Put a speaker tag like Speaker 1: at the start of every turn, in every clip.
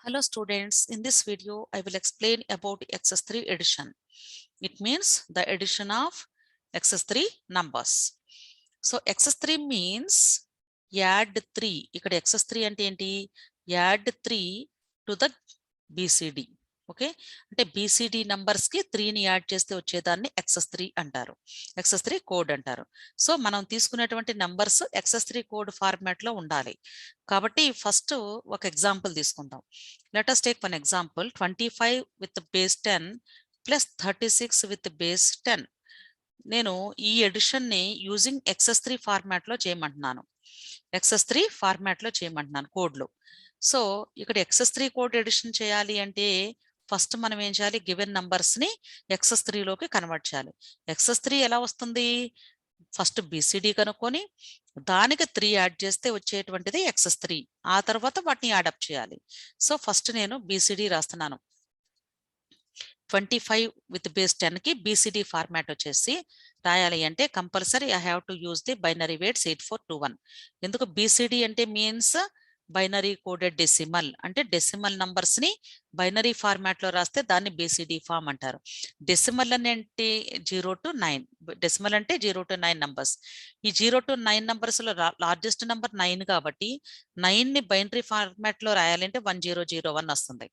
Speaker 1: Hello students, in this video I will explain about XS-3 addition. It means the addition of XS-3 numbers. So XS-3 means add 3. ఇక్కడ XS-3 అంటే ఏంటి? Add 3 to the BCD. Okay, అంటే BCD numbers కి 3ని add చేస్తే వచ్చేదాన్ని XS-3 అంటారు. XS-3 code అంటారు. So మనం తీసుకునేటువంటి నంబర్స్ XS-3 కోడ్ ఫార్మాట్ లో ఉండాలి. కాబట్టి ఫస్ట్ ఒక ఎగ్జాంపుల్ తీసుకుందాం. Let us take one example. 25 with base 10 plus 36 with base 10. నేను ఈ ఎడిషన్ ని యూజింగ్ XS-3 ఫార్మాట్ లో చేయమంటున్నాను. XS-3 ఫార్మాట్ లో చేయమంటున్నాను కోడ్ లో. సో ఇక్కడ XS-3 కోడ్ ఎడిషన్ చేయాలి అంటే ఫస్ట్ మనం ఏం చేయాలి? గివెన్ నంబర్స్ ని XS-3 లోకి కన్వర్ట్ చేయాలి. XS-3 ఎలా వస్తుంది? ఫస్ట్ BCD కనుక్కొని దానికి 3 యాడ్ చేస్తే వచ్చేటువంటిది XS-3. ఆ తర్వాత వాటిని యాడప్ చేయాలి. సో ఫస్ట్ నేను BCD రాస్తున్నాను. 25 with base 10 కి BCD ఫార్మాట్ వచ్చేసి రాయాలి అంటే compulsory I have to use the binary weights 8421. ఎందుకు BCD అంటే మీన్స్ బైనరీ కోడెడ్ డెసిమల్, అంటే డెసిమల్ నంబర్స్ ని బైనరీ ఫార్మాట్ లో రాస్తే దాన్ని BCD ఫార్మ్ అంటారు. డెసిమల్ అంటే 0 to 9. డెసిమల్ అంటే 0 to 9 నంబర్స్. ఈ 0 to 9 నంబర్స్ లో లార్జెస్ట్ నంబర్ 9 కాబట్టి 9 ని బైనరీ ఫార్మాట్ లో రాయాలంటే 1001 వస్తుంది.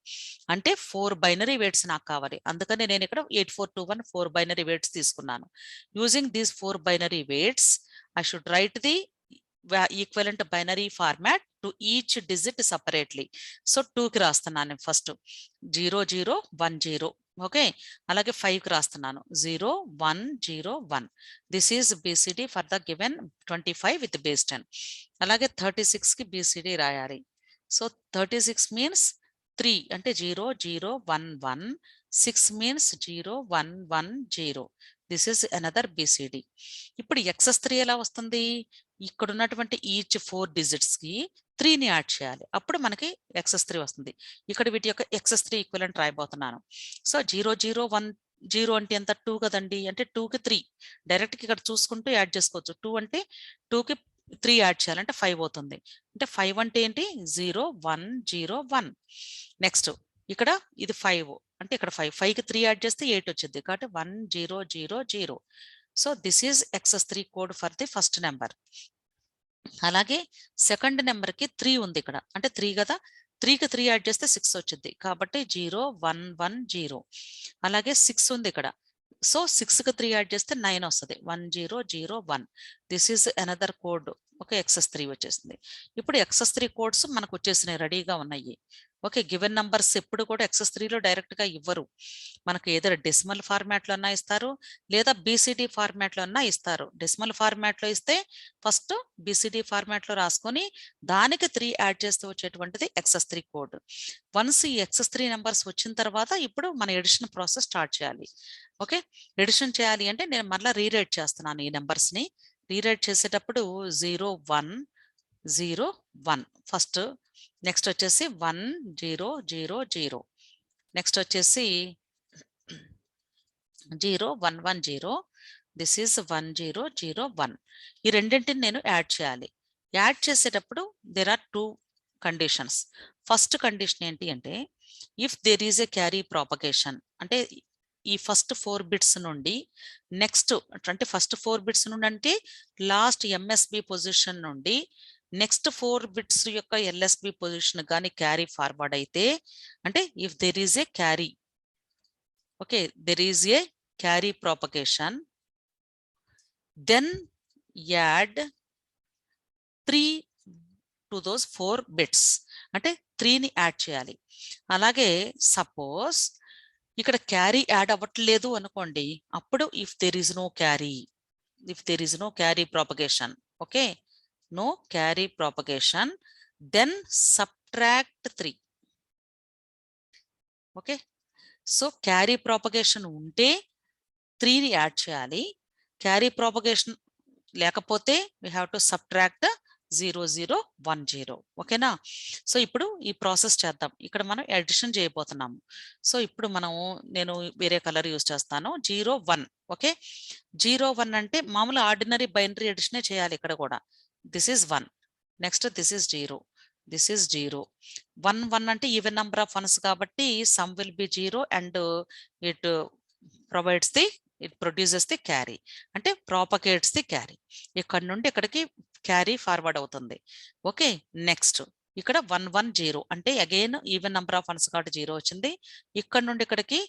Speaker 1: అంటే 4 బైనరీ వెయిట్స్ నాకు కావాలి. అందుకని నేను ఇక్కడ 8421 4 బైనరీ వెయిట్స్ తీసుకున్నాను. Using these 4 binary weights I should write the equivalent binary format to each digit separately. So 2 కి రాస్తున్నాను ఫస్ట్ 0010. ఓకే, అలాగే 5 కి రాస్తున్నాను 0101. This is BCD for the given 25 with base 10. అలాగే 36 కి BCD రాయాలి. సో 36 మీన్స్ 3 అంటే 0011. 6 means 0110. This is another BCD. ఇప్పుడు XS-3 ఎలా వస్తుంది? ఇక్కడ ఉన్నటువంటి ఈచ్ 4 డిజిట్స్ కి 3ని యాడ్ చేయాలి. అప్పుడు మనకి XS-3 వస్తుంది. ఇక్కడ వీటి యొక్క XS-3 ఈక్వలెంట్ రాయబోతున్నాను. సో 0010 అంటే ఎంత? 2 కదండి, అంటే 2కి 3 డైరెక్ట్ ఇక్కడ చూసుకుంటూ యాడ్ చేసుకోవచ్చు. 2 అంటే 2కి 3 యాడ్ చేయాలంటే 5 అవుతుంది. అంటే 5 అంటే ఏంటి? 0101. నెక్స్ట్ ఇక్కడ ఇది 5 అంటే ఇక్కడ 5కి 3 యాడ్ చేస్తే 8 వచ్చింది కాబట్టి 1000. So this is XS-3 code for the first number. అలాగే సెకండ్ నెంబర్ కి 3 ఉంది ఇక్కడ, అంటే 3 కదా, 3కి 3 యాడ్ చేస్తే 6 వచ్చింది కాబట్టి 0110. అలాగే 6 ఉంది ఇక్కడ, సో 6కి 3 యాడ్ చేస్తే 9 వస్తుంది 1001. This is another code. Okay, XS-3 వచ్చేసింది. ఇప్పుడు XS-3 కోడ్స్ మనకు వచ్చేసినాయి, రెడీగా ఉన్నాయి. ఓకే, గివెన్ నంబర్స్ ఎప్పుడు కూడా XS-3లో డైరెక్ట్ గా ఇవ్వరు. మనకు ఏదో డెసిమల్ ఫార్మాట్ లో అన్నా ఇస్తారు, లేదా BCD ఫార్మాట్ లో అన్నా ఇస్తారు. డెసిమల్ ఫార్మాట్ లో ఇస్తే ఫస్ట్ BCD ఫార్మాట్ లో రాసుకొని దానికి 3 యాడ్ చేస్తూ వచ్చేటువంటిది XS-3 కోడ్. వన్స్ ఈ XS-3 నెంబర్స్ వచ్చిన తర్వాత ఇప్పుడు మన ఎడిషన్ ప్రాసెస్ స్టార్ట్ చేయాలి. ఓకే, ఎడిషన్ చేయాలి అంటే నేను మళ్ళీ రీరైట్ చేస్తున్నాను ఈ నెంబర్స్ ని. రీరైట్ చేసేటప్పుడు 0101 ఫస్ట్, నెక్స్ట్ వచ్చేసి 1000, నెక్స్ట్ వచ్చేసి 0110. This is 1001. ఈ రెండింటిని నేను యాడ్ చేయాలి. యాడ్ చేసేటప్పుడు there are 2 conditions. First condition ఏంటి అంటే if there is a carry propagation, అంటే ఈ ఫస్ట్ 4 బిట్స్ నుండి నెక్స్ట్, అంటే ఫస్ట్ 4 బిట్స్ నుండి అంటే లాస్ట్ MSB పొజిషన్ నుండి నెక్స్ట్ 4 బిట్స్ యొక్క LSB పొజిషన్ కానీ క్యారీ ఫార్వర్డ్ అయితే, అంటే if there is a carry, okay, there is a carry propagation, then add 3 to those 4 bits, అంటే 3ని యాడ్ చేయాలి. అలాగే సపోజ్ ఇక్కడ క్యారీ యాడ్ అవ్వట్లేదు అనుకోండి, అప్పుడు if there is no carry propagation, okay, no carry propagation, then subtract 3. Okay, so carry propagation ఉంటే 3ని add చేయాలి. క్యారీ ప్రాపగేషన్ లేకపోతే we have to subtract 0010. ఓకేనా? సో ఇప్పుడు ఈ ప్రాసెస్ చేద్దాం. ఇక్కడ మనం ఎడిషన్ చేయబోతున్నాము. సో ఇప్పుడు నేను వేరే కలర్ యూజ్ చేస్తాను, 01. ఓకే, 01 అంటే మామూలు ఆర్డినరీ బైనరీ ఎడిషనే చేయాలి ఇక్కడ కూడా. This is 1, next this is 0, this is 0. 1 1 అంటే ఈవెన్ నెంబర్ ఆఫ్ వన్స్ కాబట్టి some will be 0 and it provides the it produces the carry, అంటే ప్రాపగేట్స్ ది క్యారీ. ఇక్కడ నుండి ఇక్కడికి క్యారీ ఫార్వర్డ్ అవుతుంది. ఓకే, నెక్స్ట్ ఇక్కడ 1 1 0 అంటే again even number of once కాబట్టి 0 వచ్చింది. ఇక్కడ నుండి ఇక్కడికి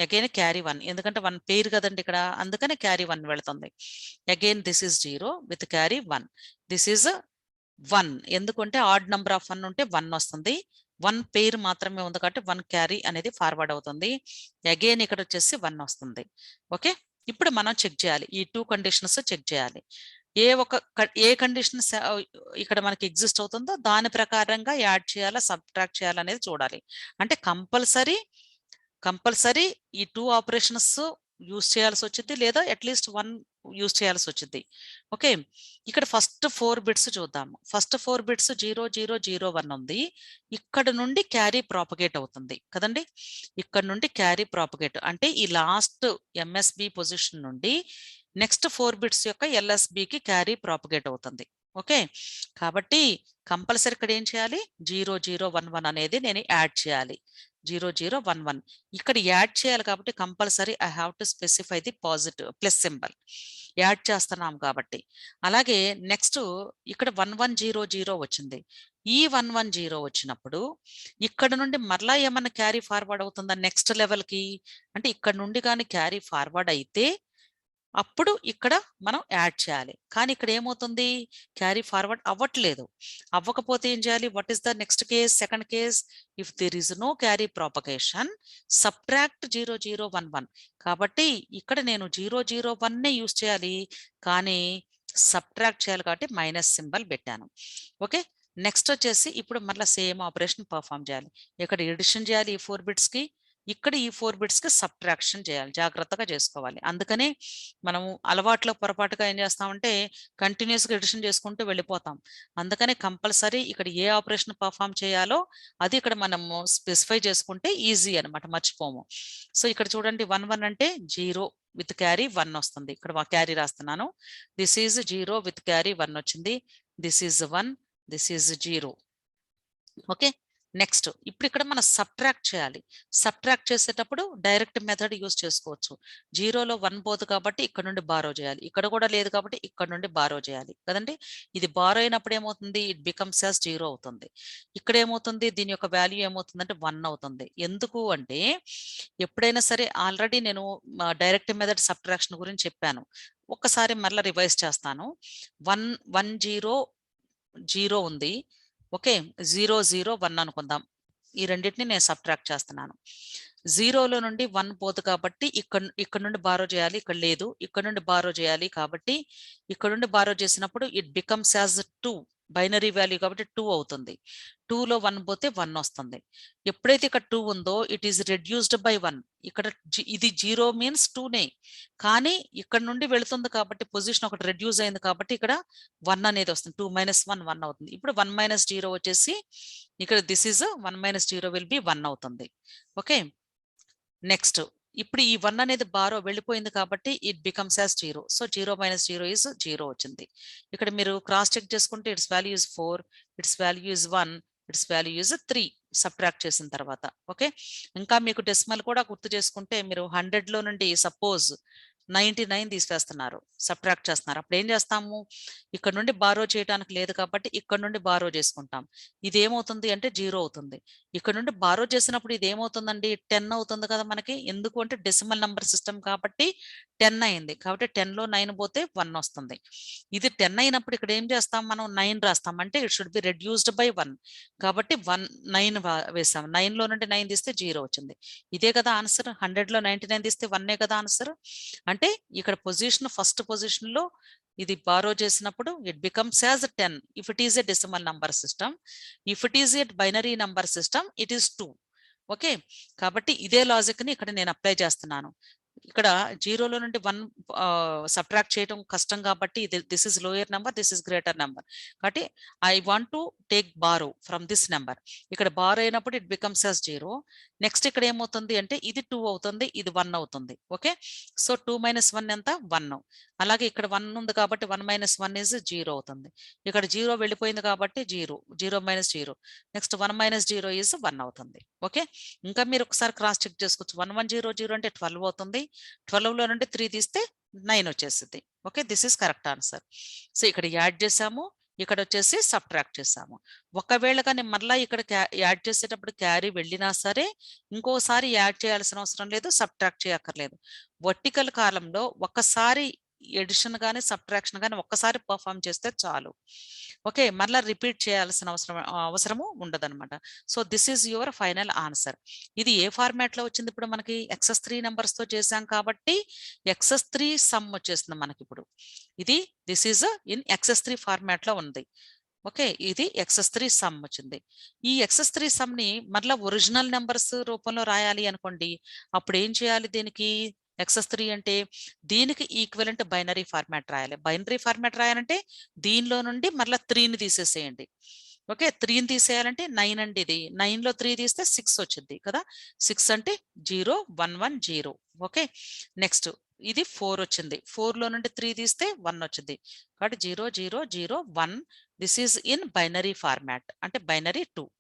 Speaker 1: అగైన్ క్యారీ 1, ఎందుకంటే 1 పేరు కదండి ఇక్కడ, అందుకని క్యారీ 1 వెళ్తుంది. Again this is 0 with carry 1. This is 1, ఎందుకంటే ఆడ్ నెంబర్ ఆఫ్ 1 ఉంటే 1 వస్తుంది. 1 పేరు మాత్రమే ఉంది కాబట్టి 1 క్యారీ అనేది ఫార్వర్డ్ అవుతుంది. అగైన్ ఇక్కడ వచ్చేసి 1 వస్తుంది. ఓకే, ఇప్పుడు మనం చెక్ చేయాలి, ఈ 2 కండిషన్స్ చెక్ చేయాలి. ఏ కండిషన్ ఇక్కడ మనకి ఎగ్జిస్ట్ అవుతుందో దాని ప్రకారంగా యాడ్ చేయాలా సబ్ట్రాక్ట్ చేయాలా అనేది చూడాలి. అంటే కంపల్సరీ ఈ 2 ఆపరేషన్స్ యూస్ చేయాల్సి వచ్చింది, లేదా అట్లీస్ట్ 1 యూస్ చేయాల్సి వచ్చింది. ఓకే, ఇక్కడ ఫస్ట్ 4 బిట్స్ చూద్దాము. ఫస్ట్ 4 బిట్స్ 0 0 0 1 ఉంది. ఇక్కడ నుండి క్యారీ ప్రాపగేట్ అవుతుంది కదండి, ఇక్కడ నుండి క్యారీ ప్రాపగేట్ అంటే ఈ లాస్ట్ ఎంఎస్బి పొజిషన్ నుండి నెక్స్ట్ 4 బిట్స్ యొక్క ఎల్ఎస్బికి క్యారీ ప్రాపగేట్ అవుతుంది. ఓకే, కాబట్టి కంపల్సరీ ఇక్కడ ఏం చేయాలి, 0 0 1 1 అనేది నేను యాడ్ చేయాలి. 0 0 1 1 ఇక్కడ యాడ్ చేయాలి కాబట్టి compulsory I have to specify the positive plus symbol, add చేస్తున్నాం కాబట్టి. అలాగే నెక్స్ట్ ఇక్కడ 1 1 0 0 వచ్చింది. ఈ 1 1 0 వచ్చినప్పుడు ఇక్కడ నుండి మరలా ఏమన్నా క్యారీ ఫార్వర్డ్ అవుతుందా నెక్స్ట్ లెవెల్కి, అంటే ఇక్కడ నుండి కానీ క్యారీ ఫార్వర్డ్ అయితే అప్పుడు ఇక్కడ మనం యాడ్ చేయాలి. కానీ ఇక్కడ ఏమవుతుంది, క్యారీ ఫార్వర్డ్ అవ్వట్లేదు. అవ్వకపోతే ఏం చేయాలి, what is the next case, second case, if there is no carry propagation subtract 0 0 1 1. కాబట్టి ఇక్కడ నేను 0 0 1 యూస్ చేయాలి, కానీ సబ్ట్రాక్ట్ చేయాలి కాబట్టి మైనస్ సింబల్ పెట్టాను. ఓకే, నెక్స్ట్ వచ్చేసి ఇప్పుడు మళ్ళీ సేమ్ ఆపరేషన్ పర్ఫామ్ చేయాలి. ఇక్కడ ఎడిషన్ చేయాలి ఈ 4 బిట్స్కి, ఇక్కడ ఈ 4 బిట్స్కి సబ్ట్రాక్షన్ చేయాలి, జాగ్రత్తగా చేసుకోవాలి. అందుకనే మనము అలవాట్లో పొరపాటుగా ఏం చేస్తామంటే కంటిన్యూస్గా ఎడిషన్ చేసుకుంటూ వెళ్ళిపోతాం. అందుకనే కంపల్సరీ ఇక్కడ ఏ ఆపరేషన్ పర్ఫామ్ చేయాలో అది ఇక్కడ మనము స్పెసిఫై చేసుకుంటే ఈజీ అనమాట, మర్చిపోము. సో ఇక్కడ చూడండి 1 1 అంటే 0 విత్ క్యారీ 1 వస్తుంది. ఇక్కడ క్యారీ రాస్తున్నాను. దిస్ ఈజ్ 0 విత్ క్యారీ 1 వచ్చింది. This is 1, this is 0. Okay, next ఇప్పుడు ఇక్కడ మనం సబ్ట్రాక్ట్ చేయాలి. సబ్ట్రాక్ట్ చేసేటప్పుడు డైరెక్ట్ మెథడ్ యూస్ చేసుకోవచ్చు. 0లో 1 పోదు కాబట్టి ఇక్కడ నుండి బారో చేయాలి, ఇక్కడ కూడా లేదు కాబట్టి ఇక్కడ నుండి బారో చేయాలి కదండి. ఇది బారో అయినప్పుడు ఏమవుతుంది, ఇట్ బికమ్స్ యాజ్ 0 అవుతుంది. ఇక్కడ ఏమవుతుంది, దీని యొక్క వాల్యూ ఏమవుతుంది అంటే 1 అవుతుంది. ఎందుకు అంటే ఎప్పుడైనా సరే ఆల్రెడీ నేను డైరెక్ట్ మెథడ్ సబ్ట్రాక్షన్ గురించి చెప్పాను, ఒక్కసారి మరలా రివైజ్ చేస్తాను. 1 1 0 0 ఉంది. ఓకే, 0 0 1 అనుకుందాం. ఈ రెండింటిని నేను సబ్ట్రాక్ట్ చేస్తున్నాను. 0లో నుండి 1 పోదు కాబట్టి ఇక్కడ నుండి బారో చేయాలి, ఇక్కడ లేదు. ఇక్కడ నుండి బారో చేయాలి కాబట్టి ఇక్కడ నుండి బారో చేసినప్పుడు it becomes as 2, binary value కాబట్టి 2 అవుతుంది. 2లో 1 పోతే 1 వస్తుంది. ఎప్పుడైతే ఇక్కడ 2 ఉందో ఇట్ ఈస్ రెడ్యూస్డ్ బై 1. ఇక్కడ ఇది 0 మీన్స్ 2నే, కానీ ఇక్కడ నుండి వెళుతుంది కాబట్టి పొజిషన్ ఒకటి రెడ్యూస్ అయింది కాబట్టి ఇక్కడ 1 అనేది వస్తుంది. 2 - 1 1 అవుతుంది. ఇప్పుడు 1 - 0 వచ్చేసి ఇక్కడ దిస్ ఈజ్ 1 - 0 విల్ బి 1 అవుతుంది. ఓకే, నెక్స్ట్ ఇప్పుడు ఈ 1 అనేది బారో వెళ్ళిపోయింది కాబట్టి it becomes as 0. So 0 - 0 is 0 వచ్చింది. ఇక్కడ మీరు క్రాస్ చెక్ చేసుకుంటే it's value is 4, it's value is 1, it's value is 3 subtract చేసిన తర్వాత. ఓకే, ఇంకా మీకు డెసిమల్ కూడా గుర్తు చేసుకుంటే మీరు 100లో నుండి సపోజ్ 99 తీసివేస్తున్నారు, సబ్ట్రాక్ట్ చేస్తున్నారు. అప్పుడు ఏం చేస్తాము, ఇక్కడ నుండి బారో చేయడానికి లేదు కాబట్టి ఇక్కడ నుండి బారో చేసుకుంటాం. ఇది ఏమవుతుంది అంటే 0 అవుతుంది. ఇక్కడ నుండి బారో చేసినప్పుడు ఇది ఏమవుతుందండి, 10 అవుతుంది కదా మనకి. ఎందుకు అంటే డెసిమల్ నంబర్ సిస్టమ్ కాబట్టి 10 అయింది. కాబట్టి 10లో 9 పోతే 1 వస్తుంది. ఇది 10 అయినప్పుడు ఇక్కడ ఏం చేస్తాం, మనం 9 రాస్తాం. అంటే it should be reduced by 1 కాబట్టి 9 వేసాం. 9లో నుండి 9 తీస్తే 0 వచ్చింది. ఇదే కదా ఆన్సర్. 100లో 99 తీస్తే 1 కదా ఆన్సర్. అంటే ఇక్కడ పొజిషన్ ఫస్ట్ పొజిషన్ లో ఇది బారో చేసినప్పుడు it becomes as 10 if it is a decimal number system. If it is a binary number system it is 2. Okay, కాబట్టి ఇదే లాజిక్ ని ఇక్కడ నేను అప్లై చేస్తున్నాను. ఇక్కడ జీరోలో నుండి 1 సబ్ట్రాక్ట్ చేయడం కష్టం కాబట్టి this is lower number, this is greater number. కాబట్టి I want to take borrow from this number. ఇక్కడ బారో అయినప్పుడు ఇట్ బికమ్స్ యాజ్ 0. నెక్స్ట్ ఇక్కడ ఏమవుతుంది అంటే ఇది 2 అవుతుంది, ఇది 1 అవుతుంది. ఓకే, సో 2 - 1 ఎంత? 1. అలాగే ఇక్కడ 1 ఉంది కాబట్టి 1 - 1 ఇస్ 0 అవుతుంది. ఇక్కడ 0 వెళ్ళిపోయింది కాబట్టి 0, 0 - 0. నెక్స్ట్ 1 - 0 ఇస్ 1 అవుతుంది. ఓకే, ఇంకా మీరు ఒకసారి క్రాస్ చెక్ చేసుకోవచ్చు. 1 1 0 0 అంటే 12 అవుతుంది. 12లో నుండి 3 తీస్తే 9 వచ్చేసింది. Okay, this is correct answer. So ఇక్కడ యాడ్ చేసాము, ఇక్కడ వచ్చేసి సబ్ట్రాక్ట్ చేసాము. ఒకవేళ కానీ మళ్ళీ ఇక్కడ యాడ్ చేసేటప్పుడు క్యారీ వెళ్ళినా సరే ఇంకోసారి యాడ్ చేయాల్సిన అవసరం లేదు, సబ్ట్రాక్ట్ చేయక్కర్లేదు. వర్టికల్ కాలంలో ఒక్కసారి ఎడిషన్ కానీ సబ్ట్రాక్షన్ కానీ ఒక్కసారి పర్ఫామ్ చేస్తే చాలు. ఓకే, మళ్ళీ రిపీట్ చేయాల్సిన అవసరము ఉండదన్నమాట. So this is your final answer. ఇది ఏ ఫార్మాట్ లో వచ్చింది? ఇప్పుడు మనకి XS3 నెంబర్స్ తో చేసాం కాబట్టి XS3 సమ్ వచ్చేస్తుంది మనకి ఇప్పుడు. ఇది this is in XS3 format లో ఉంది. ఓకే, ఇది XS3 సమ్ వచ్చింది. ఈ XS3 సమ్ ని మళ్ళీ ఒరిజినల్ నెంబర్స్ రూపంలో రాయాలి అనుకోండి, అప్పుడు ఏం చేయాలి? దీనికి XS3 అంటే దీనికి ఈక్వలెంట్ బైనరీ ఫార్మాట్ రాయాలి. బైనరీ ఫార్మాట్ రాయాలంటే దీనిలో నుండి మళ్ళీ 3ని తీసేసేయండి. ఓకే, 3ని తీసేయాలంటే 9 అండి. ఇది 9లో 3 తీస్తే 6 వచ్చింది కదా. 6 అంటే 0 1 1 0. ఓకే, నెక్స్ట్ ఇది 4 వచ్చింది. 4లో నుండి 3 తీస్తే 1 వచ్చింది. కాబట్టి 0 0 0 1. This is in binary format అంటే binary 2.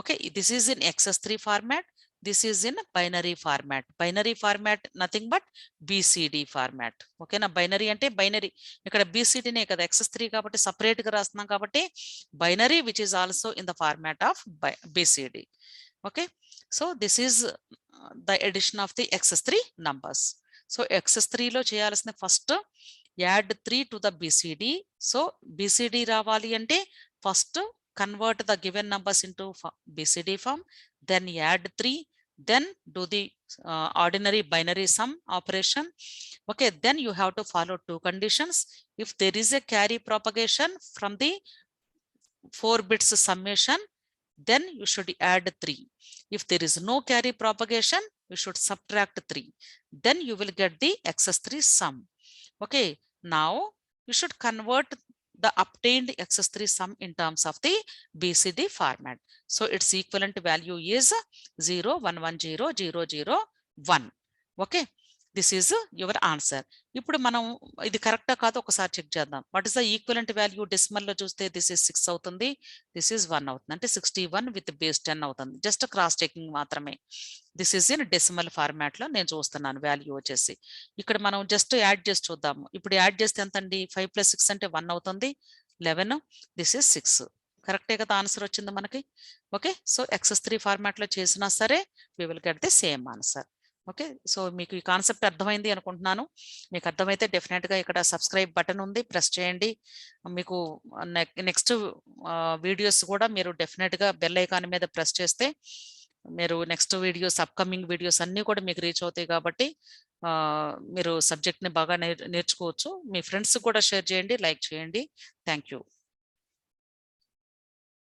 Speaker 1: Okay, this is in XS3 format, this is in binary format. Binary format nothing but BCD format. ఓకేనా, బైనరీ అంటే బైనరీ. ఇక్కడ BCDనే కదా, XS3 కాబట్టి సపరేట్ గా రాస్తున్నాం కాబట్టి binary which is also in the format of BCD. Okay, so this is the addition of the XS3 numbers. So XS3లో చేయాల్సిన first add 3 to the BCD. So BCD రావాలి అంటే first convert the given numbers into BCD form, then add 3, then do the ordinary binary sum operation. Okay, then you have to follow 2 conditions. If there is a carry propagation from the 4 bits summation, then you should add 3. If there is no carry propagation, you should subtract 3. Then you will get the XS3 sum. Okay, now you should convert the obtained XS3 sum in terms of the BCD format. So its equivalent value is 0 1 1 0 0 0 1. Okay, this is your answer. ఇప్పుడు మనం ఇది కరెక్టా కాదో ఒకసారి check చేద్దాం. What is the equivalent value? Decimal లో చూస్తే this is 6 అవుతుంది, దిస్ ఇస్ 1 అవుతుంది. అంటే 61 విత్ బేస్ 10 అవుతుంది. జస్ట్ క్రాస్ చెకింగ్ మాత్రమే. This is in decimal format లో నేను చూస్తున్నాను వాల్యూ వచ్చేసి. ఇక్కడ మనం జస్ట్ యాడ్ చేసి చూద్దాము. ఇప్పుడు యాడ్ చేస్తే ఎంత అండి? 5 + 6 అంటే 1 అవుతుంది, 11. This is 6. కరెక్టే కదా ఆన్సర్ వచ్చింది మనకి. ఓకే, సో XS3 ఫార్మాట్ లో చేసినా సరే we will get the same answer. Okay, so మీకు ఈ కాన్సెప్ట్ అర్థమైంది అనుకుంటున్నాను. మీకు అర్థమైతే డెఫినెట్గా ఇక్కడ సబ్స్క్రైబ్ బటన్ ఉంది, ప్రెస్ చేయండి. మీకు నెక్స్ట్ వీడియోస్ కూడా మీరు డెఫినెట్గా బెల్ ఐకాన్ మీద ప్రెస్ చేస్తే మీరు నెక్స్ట్ వీడియోస్, అప్కమింగ్ వీడియోస్ అన్నీ కూడా మీకు రీచ్ అవుతాయి. కాబట్టి మీరు సబ్జెక్ట్ని బాగా నేర్చుకోవచ్చు. మీ ఫ్రెండ్స్ కూడా షేర్ చేయండి, లైక్ చేయండి. Thank you.